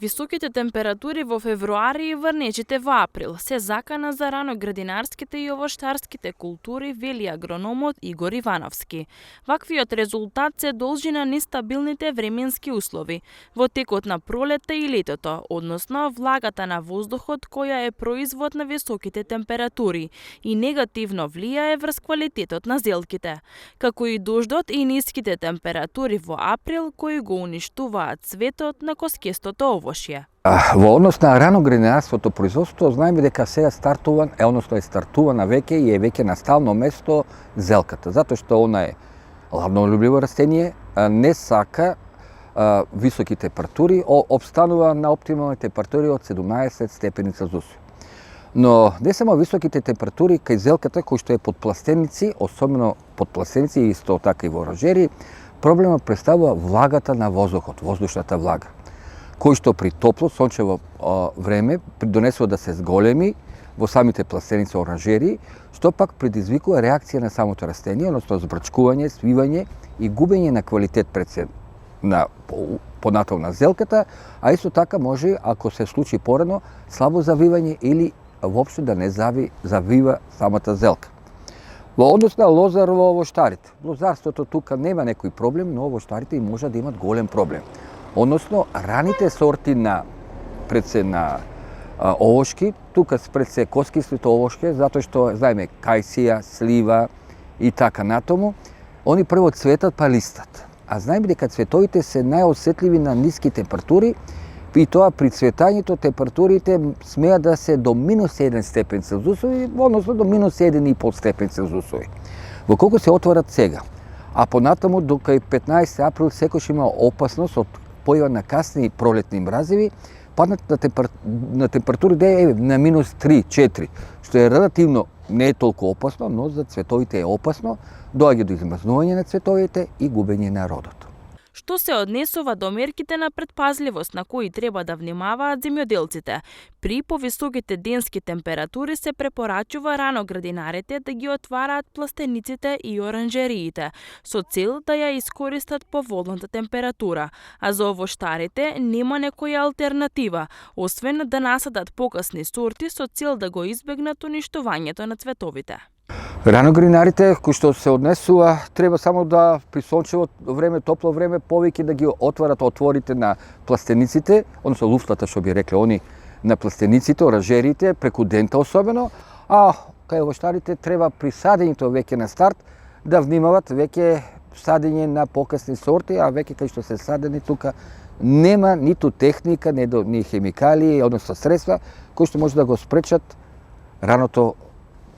Високите температури во февруари и врнежите во април се закана за раноградинарските и овоштарските култури, вели агрономот Игор Ивановски. Ваквиот резултат се должи на нестабилните временски услови во текот на пролетта и летото, односно влагата на воздухот која е производ на високите температури и негативно влијае врз квалитетот на зелките, како и дождот и ниските температури во април кои го уништуваат цветот на коскестото овошје. Во однос на раноградинарството производство, знаеме дека сега е стартувана веќе и е веќе на стално место зелката, затоа што она е ладнолюбливо растение, не сака високи температури, обстанува на оптимални температури од 17 степени Целзиусови. Но не само високите температури кај зелката, кој што е под пластеници, особено под пластеници и исто така и во оранжери, проблемот представува влагата на воздухот, воздушната влага, кој што при топло сончево време донесува да се зголеми во самите пластеници оранжери, што пак предизвикува реакција на самото растение, односно збрчкување, свивање и губење на квалитет на понатол на зелката, а исто така може, ако се случи порано, слабо завивање или воопшто да не завива самата зелка. Во однос на лозар во овоштарите, лозарството тука нема некој проблем, но овоштарите и може да имат голем проблем. Односно, раните сорти на овошки, тука пред се коскистите овошки, затоа што знаеме кајсија, слива и така натаму, они прво цветат па листат. А знаеме дека цветовите се најосетливи на ниски температури, и тоа при цветањето температурите смеат да се до минус 1 степен Целзиусови, односно до минус 1,5 степен Целзиусови. Во колку се отворат сега, а понатаму до кај 15 април секојаш има опасност од појава на касни пролетни мразеви, паднат на температури на минус 3-4, што е релативно не е толку опасно, но за цветовите е опасно, доаѓа до измрзнување на цветовите и губење на родот. Што се однесува до мерките на предпазливост на кои треба да внимаваат земјоделците? При повисоките денски температури се препорачува раноградинарите да ги отвараат пластениците и оранжериите, со цел да ја искористат поволната температура, а за овоштарите нема некоја алтернатива, освен да насадат покасни сорти со цел да го избегнат уништувањето на цветовите. Раноградинарите, кои што се однесува, треба само да при сончево време, топло време, повеќе да ги отварат отворите на пластениците, односно луфтата, што би рекле они, на пластениците, оранжериите, преку дента особено, а кај овоштарите треба при садењето веќе на старт да внимават веќе садење на покасни сорти, а веќе кај што се садени тука нема ниту техника, ни хемикали, односно средства, кои што може да го спречат раното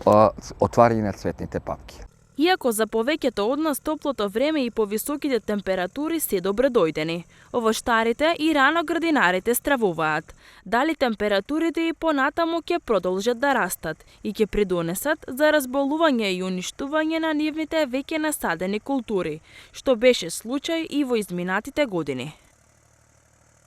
отварање на цветните папки. Иако за повеќето од нас топлото време и повисоките температури се добредојдени, овоштарите и раноградинарите стравуваат. Дали температурите и понатаму ќе продолжат да растат и ќе придонесат за разболување и уништување на нивните веќе насадени култури, што беше случај и во изминатите години.